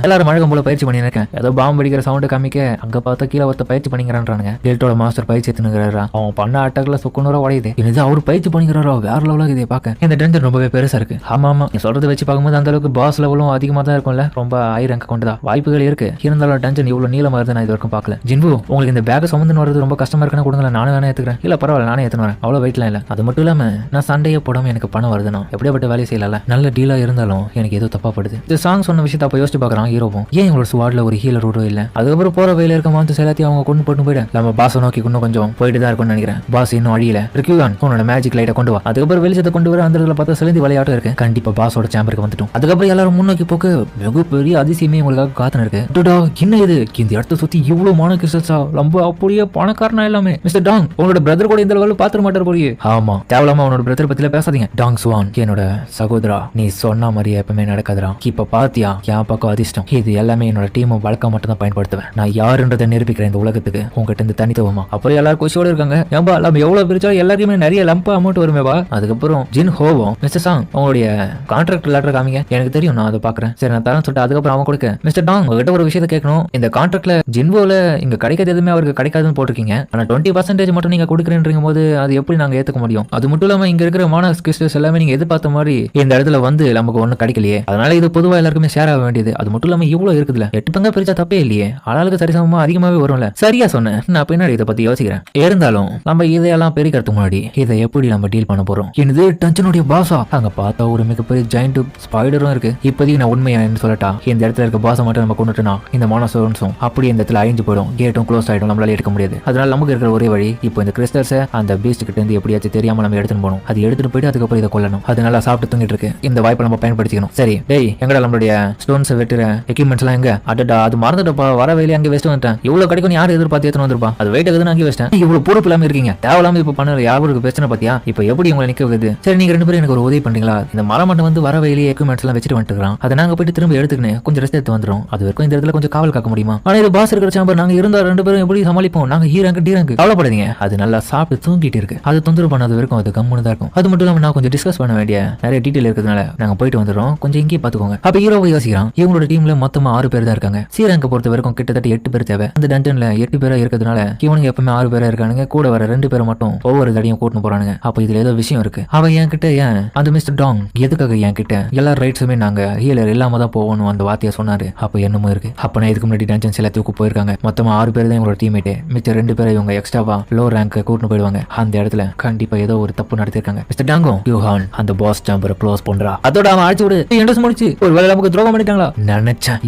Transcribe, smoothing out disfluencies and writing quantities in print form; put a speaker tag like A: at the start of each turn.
A: எல்லாரும் மழகம் போல பயிற்சி பண்ணிருக்கேன். ஏதோ பாம்பு அடிக்கிற சவுண்ட் காமிக்க அங்க பார்த்தா கீழே ஒருத்த பயிற்சி பண்ணிக்கிறான்றானுங்க. டெல்டோட மாஸ்டர் பயிற்சி எடுத்துனுங்கிறாரா. அவன் பண்ண அட்டாக்ல சுக்குநூறா உடையுது. இது அவர் பயிற்சி பண்ணிக்கிறாரோ வேற லெவலாக இதை பார்க்க. இந்த டென்ஷன் ரொம்பவே பெருசா இருக்கு. ஆமா நீ சொல்றது வச்சு பார்க்கும்போது அந்த அளவுக்கு பாஸ் லெவலும் அதிகமா தான் இருக்கும்ல. ரொம்ப ஹை ரேங்க் கொண்டதா வாய்ப்புகள் இருக்கு. இருந்தாலும் டென்ஷன் இவ்வளவு நீளமா இருந்து நான் இது வரைக்கும் பார்க்கல. ஜின்பு உங்களுக்கு இந்த பேக் சுமந்து வரது ரொம்ப கஷ்டமா இருக்குன்னு கொடுங்க. நானே வேணா ஏத்துக்கிறேன். இல்ல பரவாயில்ல நானே ஏத்துன்னு வரேன். அவ்வளவு வெயிட்லாம் இல்ல. அது மட்டும் இல்லாம நான் சண்டையே போடாம எனக்கு பணம் வருதுன்னா எப்படியாப்பட்ட வேலையை செய்யல. நல்ல டீலா இருந்தாலும் எனக்கு ஏதோ தப்பா படுது. இந்த சாங் சொன்ன விஷயத்த அப்ப யோசிச்சு பாக்குறான் ஹீரோவும். ஏன் உங்களோட ஸ்வாட்ல ஒரு ஹீலர் ரூடோ இல்ல. அதுக்கப்புறம் போற வழியில இருக்க மான்சஸ் எல்லாத்தையும் அவங்க கொண்டு போட்டு போயிட நம்ம பாஸை நோக்கி இன்னும் கொஞ்சம் போயிட்டு தான் இருக்கும்னு நினைக்கிறேன். பாஸ் இன்னும் அழியல. ரிக்யூகான் உன்னோட மேஜிக் லைட்டை கொண்டு வா. அதுக்கப்புறம் வெளிச்சத்தை கொண்டு வர அந்த இடத்துல பார்த்தா சிலந்தி விளையாட்டம் இருக்கு. கண்டிப்பா பாஸோட சேம்பருக்கு வந்துட்டோம். அதுக்கப்புறம் எல்லாரும் முன்னோக்கி போக்கு மிகப்பெரிய அதிசயமே உங்களுக்காக காத்துன்னு இருக்கு. என்ன இது இந்த இடத்த சுத்தி இவ்வளவு மான கிறிஸ்டல்ஸா ரொம்ப அப்படியே பணக்காரனா எல்லாமே. மிஸ்டர் டாங் உங்களோட பிரதர் கூட இந்த லெவலில் பாத்துற மாட்டார் போலியே. ஆமா தேவலாமா உன்னோட பிரதர் பத்தில பேசாதீங்க. டாங் சுவான் என்னோட சகோதரா நீ சொன்ன மாதிரியே எப்பவுமே நடக்காதுரா. இப்ப பாத்தியா என் பக்கம் அதிர்ஷ்டம். இது எல்லாமே என்னோட டீம் வழக்கம் மட்டும் தான் பயன்படுத்துவேன். நான் யாருன்றதை நிரூபிக்கிறேன் இந்த உலகத்துக்கு. உங்ககிட்ட இந்த தனித்துவமா அப்புறம் எல்லாரும் குஷியோட இருக்காங்க. ஏன்பா நம்ம எவ்வளவு பிரிச்சாலும் எல்லாருக்குமே நிறைய லம்பா அமௌண்ட் வருமேவா. அதுக்கப்புறம் ஜின் ஹோவும் மிஸ்டர் சாங் உங்களுடைய கான்ட்ராக்ட் லெட்டர் காமிங்க. எனக்கு தெரியும் நான் அதை பாக்குறேன். சரி நான் தரேன் சொல்லிட்டு அதுக்கப்புறம் அவன் கொடுக்க மிஸ்டர் டாங் உங்ககிட்ட ஒரு விஷயத்தை கேட்கணும். இந்த கான்ட்ராக்ட்ல ஜின்வோல இங்க கிடைக்காது எதுவுமே அவருக்கு கிடைக்காதுன்னு போட்டிருக்கீங்க. ஆனா 20% மட்டும் நீங்க கொடுக்குறேன்றீங்க போது அது எப்படி நாங்க ஏத்துக்க முடியும். அது மட்டும் இல்லாம இங்க இருக்கிற மானஸ் கிறிஸ்டல்ஸ் எல்லாமே நீங்க எதிர்பார்த்த மாதிரி இந்த இடத்துல வந்து நமக்கு ஒன்னும் கிடைக்கலையே. அதனால இது பொதுவா எல்லாருக்குமே ஷேர் ஆக வேண்டியது. அது மட்டும் இல்லாம இவ்வளவு இருக்குதுல 8 பங்கா பிரிச்சா தப்பே இல்லையே. ஆளாளுக்கு சரிசமமா அதிகமாவே வரும்ல. சரியா சொன்னேன். நான் பின்னாடி இதை பத்தி யோசிக்கிறேன். இருந்தாலும் நம்ம இதையெல்லாம் பெருக்கிறதுக்கு முன்னாடி இதை எப்படி நம்ம டீல் பண்ண போறோம். இது டஞ்சனுடைய பாஸா அங்க பார்த்தா ஒரு மிகப்பெரிய ஜாயிண்ட் ஸ்பைடரும் இருக்கு. இப்போதைக்கு நான் உண்மையா என்ன சொல்லட்டா இந்த இடத்துல இருக்க பாஸை மட்டும் நம்ம கொண்டுட்டோம்னா இந்த மானசோன்ஸும் அப்படி இந்த இடத்துல அழிஞ்சு போயிடும். கேட்டும் க்ளோஸ் ஆயிடும். நம்மளால எடுக்க முடியாது. அதனால நமக்கு இருக்கிற ஒரே வழி இப்போ இந்த கிறிஸ்டல்ஸை அந்த பீஸ்ட் கிட்ட இருந்து எப்படியாச்சும் தெரியாம நம்ம எடுத்துட்டு போகணும். அது எடுத்துட்டு போயிட்டு அதுக்கப்புறம் இதை கொல்லணும். அதனால சாப்பிட்டு தூங்கிட்டு இருக்கு. இந்த வாய்ப்பை நம்ம பயன்படுத்திக்கணும். சரி டேய் எங்கடா நம்மளுடைய ஸ்டோன்ஸ் வெட்டுற எக்யூப்மெண்ட்ஸ் எல்லாம் எங்க. அடடா அது மறந்துட்டப்பா. வர வேலையை அங்கே வச்சுட்டு வந்துட்டேன். இவ்வளவு கிடைக்கும் யாரும் எதிர்பார்த்து எடுத்துட்டு வந்திருப்பா. அது வெயிட் எதுன்னு அங்கே வச்சிட்டேன். இவ்வளவு பொறுப்பு இல்லாம இருக்கீங்க. தேவையில்லாம இப்ப பண்ண யாருக்கு பிரச்சனை பாத்தியா. இப்ப எப்படி உங்களை நிக்க வைக்குது. சரி நீங்க 2 பேரும் எனக்கு ஒரு உதவி பண்றீங்களா. இந்த மரம் மட்டும் வந்து வர வேலையை எக்யூப்மெண்ட்ஸ் எல்லாம் வச்சுட்டு வந்துருக்கான். அதை நாங்க போயிட்டு திரும்ப எடுத்துக்கணும். கொஞ்சம் ரெஸ்ட் எடுத்து வந்துடும். அது வரைக்கும் இந்த இடத்துல கொஞ்சம் காவல் காக்க முடியுமா. ஆனா இது பாஸ் இருக்கிற சாம்பர் நாங்க இருந்தா 2 பேரும் எப்படி சமாளிப்போம். நாங்க ஹீராங்க டீராங்க கவலைப்படாதீங்க. அது நல்லா சாப்பிட்டு தூங்கிட்டு இருக்கு. அது தொந்தரவு பண்ணாத வரைக்கும் அது கம்முன்னு தான் இருக்கும். அது மட்டும் இல்லாம நான் கொஞ்சம் டிஸ்கஸ் பண்ண வேண்டிய நிறைய டீடைல் இருக்கிறதுனால நாங்க போயிட்டு வந்துடுறோம். கொஞ்சம் இங்கே பாத்துக்கோங்க. அப்ப ஹீரோவை யோசிக்கிறான். இவங்களோட டீம்ல மொத்தமா 6 பேர் தான் இருக்காங்க. சீரங்க பொறுத்த வரைக்கும் கிட்டத்தட்ட 8 பேர் தேவை. அந்த டஞ்சன்ல 8 பேரா இருக்கிறதுனால இவனுங்க எப்பவுமே 6 பேரா இருக்கானுங்க. கூட வர 2 பேரை மட்டும் ஒவ்வொரு தடையும் கூட்டின்னு போறானுங்க. அப்ப இதுல ஏதோ விஷயம் இருக்கு. அவன் என் கிட்ட ஏன் அந்த மிஸ்டர் டாங் எதுக்காக என் கிட்ட எல்லா ரைட்ஸுமே நாங்க ஹீலர் இல்லாம தான் போகணும் அந்த வார்த்தையை சொன்னாரு. அப்ப என்னமோ இருக்கு. அப்ப நான் இதுக்கு முன்னாடி டஞ்சன்ஸ் எல்லாத்தையும் போயிருக்காங்க. மொத்தமா 6 பேர் தான் இவங்களோட டீம்மேட். மிச்ச 2 பேரை இவங்க எக்ஸ்ட்ராவா லோ ரேங்க் கூட்டின்னு போயிடுவாங்க. அந்த இடத்துல கண்டிப்பா ஏதோ ஒரு தப்பு நடத்திருக்காங்க. மிஸ்டர் டாங்கோ யூஹான் அந்த பாஸ் சாம்பரை க்ளோஸ் பண்றா. அதோட அவன் அடிச்சு விடு. முடிச்சு ஒரு வேலை நமக்கு துரோகம் பண்ணிட்டாங்களா நினைச்சேன்.